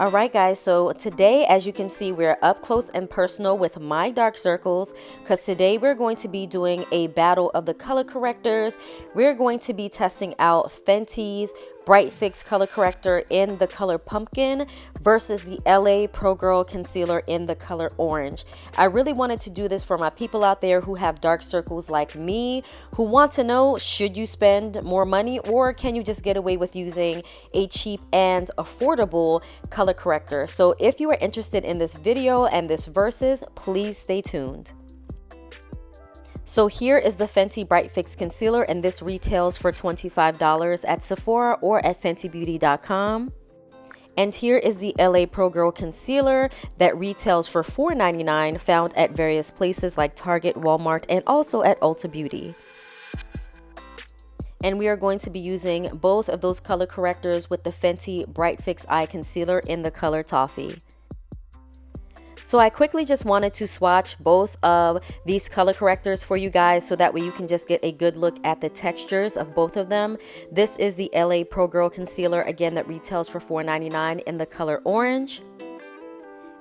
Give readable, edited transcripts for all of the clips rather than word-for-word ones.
Alright guys, so today as you can see we're up close and personal with my dark circles because today we're going to be doing a battle of the color correctors. We're going to be testing out Fenty's Bright Fix color corrector in the color pumpkin versus the LA Pro Girl concealer in the color orange. I really wanted to do this for my people out there who have dark circles like me, who want to know, should you spend more money or can you just get away with using a cheap and affordable color corrector? So if you are interested in this video and this versus, please stay tuned. So here is the Fenty Bright Fix Concealer, and this retails for $25 at Sephora or at fentybeauty.com. And here is the LA Pro Girl Concealer that retails for $4.99, found at various places like Target, Walmart, and also at Ulta Beauty. And we are going to be using both of those color correctors with the Fenty Bright Fix Eye Concealer in the color Toffee. So I quickly just wanted to swatch both of these color correctors for you guys so that way you can just get a good look at the textures of both of them. This is the LA Pro Girl Concealer, again, that retails for $4.99 in the color orange.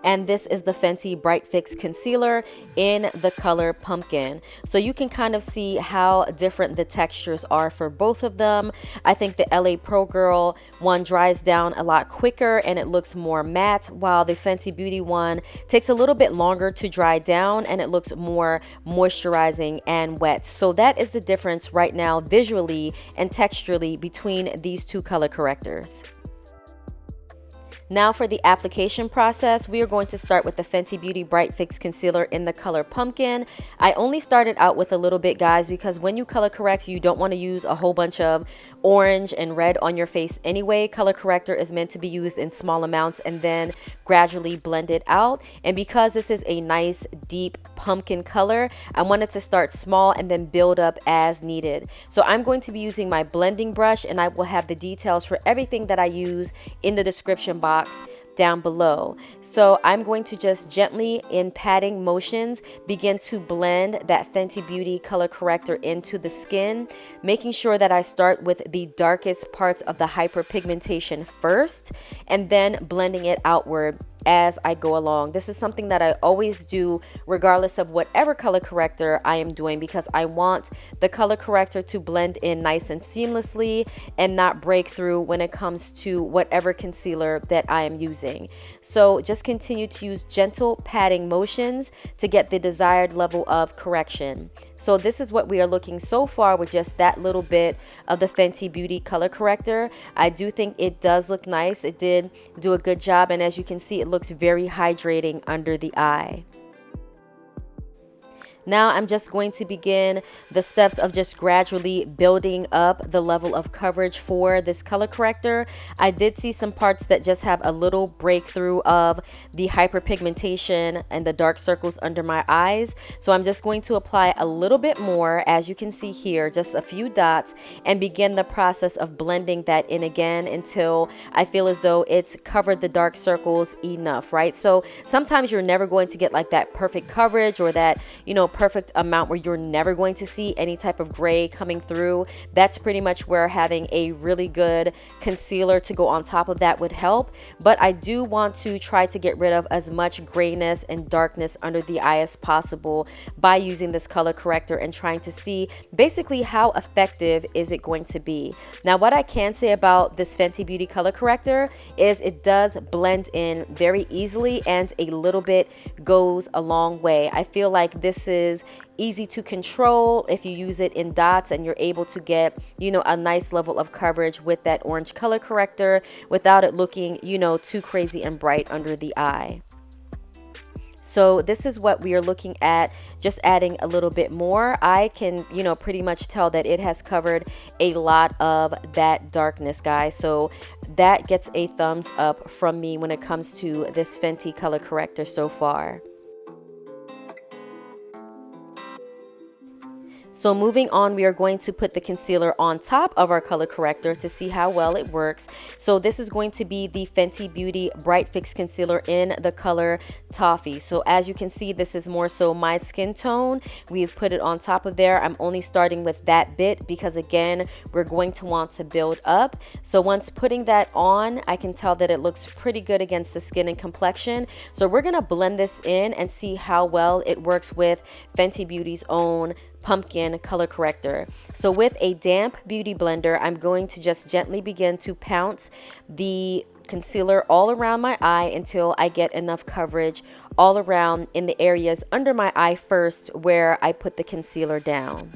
And this is the Fenty Bright Fix Concealer in the color pumpkin. So you can kind of see how different the textures are for both of them. I think the LA Pro Girl one dries down a lot quicker and it looks more matte, while the Fenty Beauty one takes a little bit longer to dry down and it looks more moisturizing and wet. So that is the difference right now visually and texturally between these two color correctors. Now for the application process, we are going to start with the Fenty Beauty Bright Fix Concealer in the color pumpkin. I only started out with a little bit, guys, because when you color correct, you don't want to use a whole bunch of orange and red on your face anyway. Color corrector is meant to be used in small amounts and then gradually blend it out. And because this is a nice deep pumpkin color, I wanted to start small and then build up as needed. So I'm going to be using my blending brush, and I will have the details for everything that I use in the description box down below. So I'm going to just gently, in patting motions, begin to blend that Fenty Beauty color corrector into the skin, making sure that I start with the darkest parts of the hyperpigmentation first and then blending it outward as I go along. This is something that I always do regardless of whatever color corrector I am doing, because I want the color corrector to blend in nice and seamlessly and not break through when it comes to whatever concealer that I am using. So just continue to use gentle patting motions to get the desired level of correction. So this is what we are looking so far with just that little bit of the Fenty Beauty color corrector. I do think it does look nice. It did do a good job, and as you can see, it looks very hydrating under the eye. Now I'm just going to begin the steps of just gradually building up the level of coverage for this color corrector. I did see some parts that just have a little breakthrough of the hyperpigmentation and the dark circles under my eyes. So I'm just going to apply a little bit more, as you can see here, just a few dots, and begin the process of blending that in again until I feel as though it's covered the dark circles enough, right? So sometimes you're never going to get like that perfect coverage or that, perfect amount where you're never going to see any type of gray coming through. That's pretty much where having a really good concealer to go on top of that would help. But I do want to try to get rid of as much grayness and darkness under the eye as possible by using this color corrector and trying to see basically how effective is it going to be. Now, what I can say about this Fenty Beauty color corrector is it does blend in very easily, and a little bit goes a long way. I feel like this is easy to control if you use it in dots and you're able to get, a nice level of coverage with that orange color corrector without it looking, too crazy and bright under the eye. So this is what we are looking at, just adding a little bit more. I can, pretty much tell that it has covered a lot of that darkness, guys. So that gets a thumbs up from me when it comes to this Fenty color corrector so far. So moving on, we are going to put the concealer on top of our color corrector to see how well it works. So this is going to be the Fenty Beauty Bright Fix Concealer in the color Toffee. So as you can see, this is more so my skin tone. We've put it on top of there. I'm only starting with that bit because again, we're going to want to build up. So once putting that on, I can tell that it looks pretty good against the skin and complexion. So we're gonna blend this in and see how well it works with Fenty Beauty's own pumpkin color corrector. So with a damp beauty blender, I'm going to just gently begin to pounce the concealer all around my eye until I get enough coverage all around in the areas under my eye first where I put the concealer down.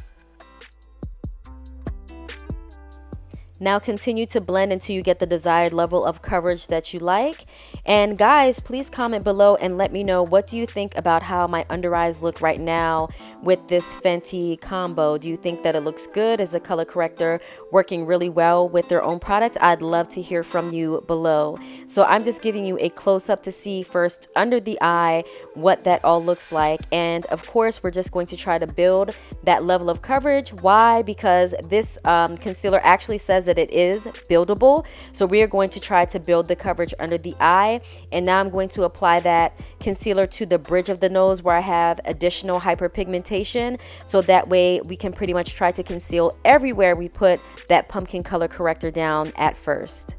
Now continue to blend until you get the desired level of coverage that you like. And guys, please comment below and let me know, what do you think about how my under eyes look right now with this Fenty combo? Do you think that it looks good as a color corrector working really well with their own product? I'd love to hear from you below. So I'm just giving you a close-up to see first under the eye what that all looks like. And of course, we're just going to try to build that level of coverage. Why? Because this concealer actually says that it is buildable. So we are going to try to build the coverage under the eye. And now I'm going to apply that concealer to the bridge of the nose where I have additional hyperpigmentation. So that way we can pretty much try to conceal everywhere we put that pumpkin color corrector down at first.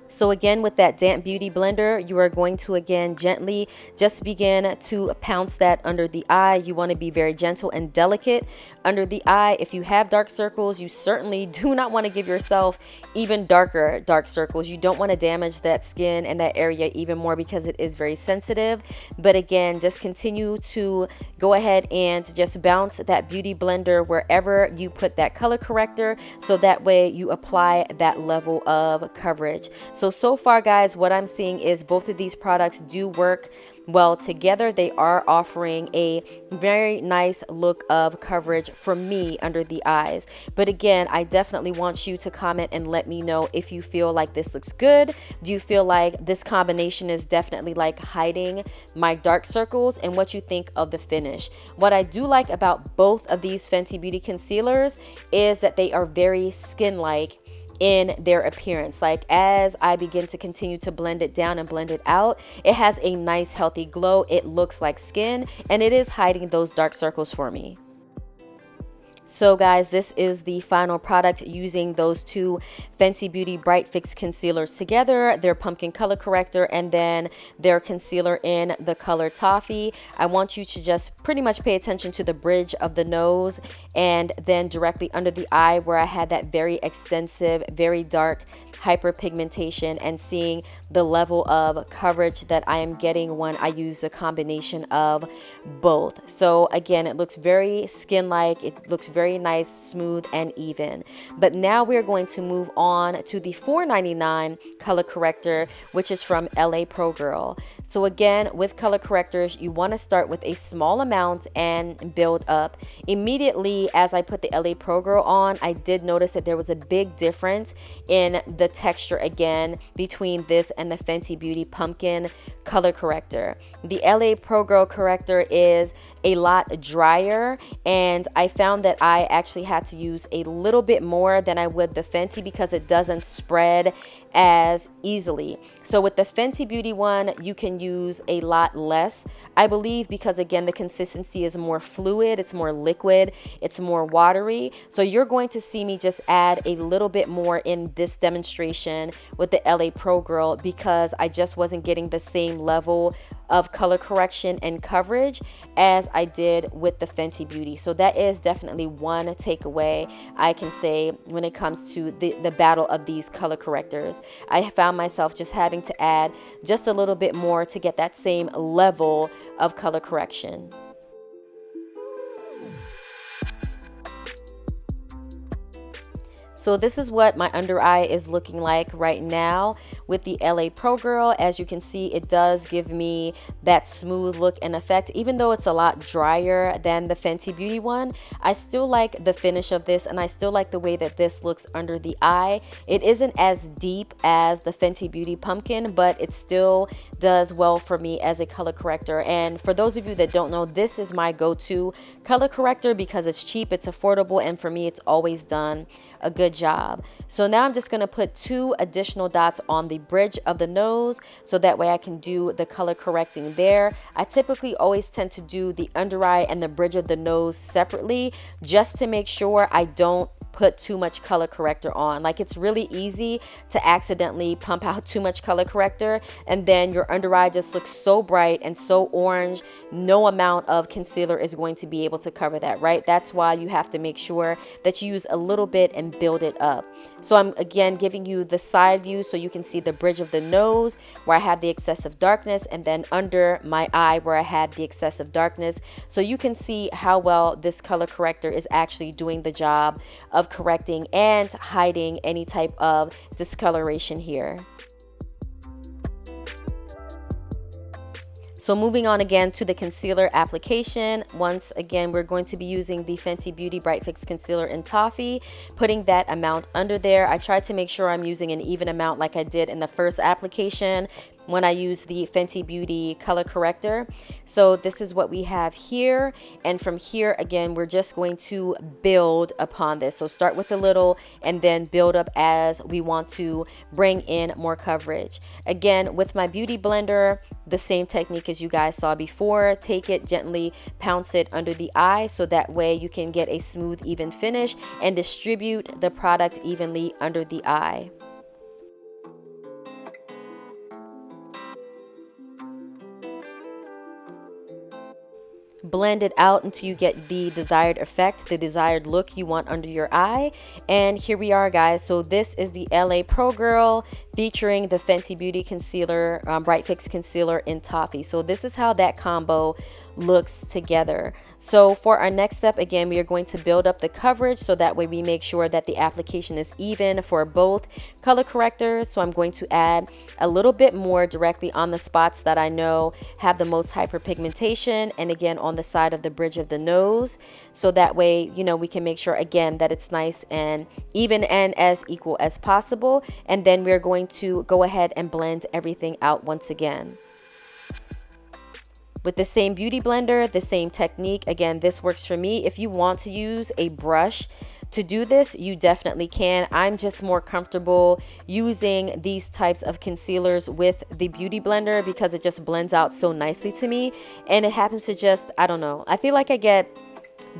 So again, with that damp beauty blender, you are going to again gently just begin to pounce that under the eye. You want to be very gentle and delicate under the eye. If you have dark circles, you certainly do not want to give yourself even darker dark circles. You don't want to damage that skin and that area even more because it is very sensitive. But again, just continue to go ahead and just bounce that beauty blender wherever you put that color corrector, so that way you apply that level of coverage. So far guys, what I'm seeing is both of these products do work well together. They are offering a very nice look of coverage for me under the eyes. But again, I definitely want you to comment and let me know if you feel like this looks good. Do you feel like this combination is definitely like hiding my dark circles, and what you think of the finish? What I do like about both of these Fenty Beauty concealers is that they are very skin-like in their appearance. Like as I begin to continue to blend it down and blend it out, it has a nice healthy glow. It looks like skin, and it is hiding those dark circles for me. So guys, this is the final product using those two Fenty Beauty Bright Fix concealers together, their pumpkin color corrector and then their concealer in the color Toffee. I want you to just pretty much pay attention to the bridge of the nose and then directly under the eye where I had that very extensive, very dark hyperpigmentation, and seeing the level of coverage that I am getting when I use a combination of both. So again, it looks very skin-like. It looks very nice, smooth, and even. But now we're going to move on to the $4.99 color corrector, which is from LA Pro Girl. So again, with color correctors, you want to start with a small amount and build up. Immediately as I put the LA Pro Girl on, I did notice that there was a big difference in the texture again between this and the Fenty Beauty Pumpkin color corrector. The LA Pro Girl corrector is a lot drier, and I found that I actually had to use a little bit more than I would the Fenty because it doesn't spread as easily. So with the Fenty Beauty one, you can use a lot less, I believe, because again, the consistency is more fluid, it's more liquid, it's more watery. So you're going to see me just add a little bit more in this demonstration with the LA Pro Girl because I just wasn't getting the same level of color correction and coverage as I did with the Fenty Beauty. So that is definitely one takeaway I can say when it comes to the battle of these color correctors. I found myself just having to add just a little bit more to get that same level of color correction. So this is what my under eye is looking like right now with the LA Pro Girl. As you can see, it does give me that smooth look and effect. Even though it's a lot drier than the Fenty Beauty one, I still like the finish of this, and I still like the way that this looks under the eye. It isn't as deep as the Fenty Beauty Pumpkin, but it's still does well for me as a color corrector. And for those of you that don't know, this is my go-to color corrector because it's cheap, it's affordable, and for me it's always done a good job. So now I'm just going to put 2 additional dots on the bridge of the nose so that way I can do the color correcting there. I typically always tend to do the under eye and the bridge of the nose separately just to make sure I don't put too much color corrector on. Like, it's really easy to accidentally pump out too much color corrector and then your under eye just looks so bright and so orange. No amount of concealer is going to be able to cover that, right? That's why you have to make sure that you use a little bit and build it up. So I'm again giving you the side view so you can see the bridge of the nose where I have the excessive darkness, and then under my eye where I have the excessive darkness, so you can see how well this color corrector is actually doing the job of correcting and hiding any type of discoloration here. So moving on again to the concealer application, once again we're going to be using the Fenty Beauty Bright Fix Concealer in Toffee, putting that amount under there. I tried to make sure I'm using an even amount like I did in the first application when I use the Fenty Beauty color corrector. So this is what we have here, and from here again we're just going to build upon this. So start with a little and then build up as we want to bring in more coverage. Again, with my beauty blender, the same technique as you guys saw before. Take it gently, pounce it under the eye so that way you can get a smooth, even finish and distribute the product evenly under the eye. Blend it out until you get the desired effect, the desired look you want under your eye. And here we are, guys. So this is the LA Pro Girl featuring the Fenty Beauty Concealer, Bright Fix Concealer in Toffee. So this is how that combo looks together. So for our next step, again, we are going to build up the coverage so that way we make sure that the application is even for both color correctors. So I'm going to add a little bit more directly on the spots that I know have the most hyperpigmentation, and again on the side of the bridge of the nose, so that way, you know, we can make sure again that it's nice and even and as equal as possible. And then we're going to go ahead and blend everything out once again. With the same beauty blender, the same technique. Again, this works for me. If you want to use a brush to do this, you definitely can. I'm just more comfortable using these types of concealers with the beauty blender because it just blends out so nicely to me. And it happens to just, I don't know, I feel like I get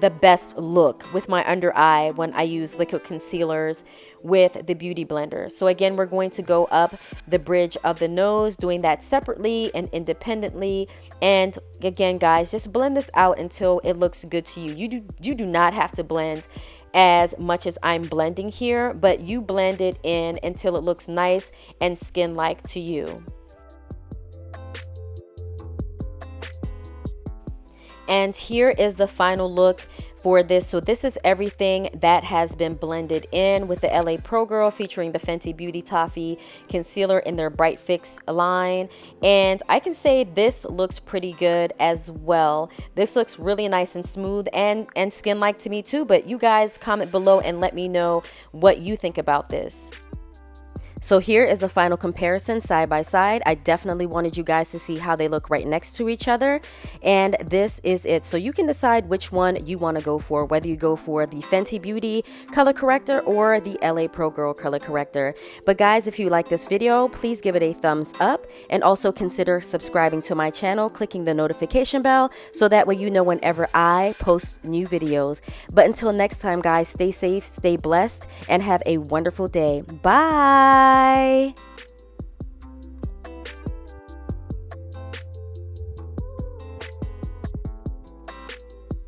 the best look with my under eye when I use liquid concealers with the beauty blender. So again, we're going to go up the bridge of the nose, doing that separately and independently. And again, guys, just blend this out until it looks good to you. You do not have to blend as much as I'm blending here, but you blend it in until it looks nice and skin-like to you. And here is the final look for this. So this is everything that has been blended in with the LA Pro Girl featuring the Fenty Beauty Toffee Concealer in their Bright Fix line. And I can say this looks pretty good as well. This looks really nice and smooth and skin-like to me too. But you guys comment below and let me know what you think about this. So here is a final comparison side by side. I definitely wanted you guys to see how they look right next to each other. And this is it. So you can decide which one you want to go for, whether you go for the Fenty Beauty color corrector or the LA Pro Girl color corrector. But guys, if you like this video, please give it a thumbs up and also consider subscribing to my channel, clicking the notification bell so that way you know whenever I post new videos. But until next time, guys, stay safe, stay blessed, and have a wonderful day. Bye.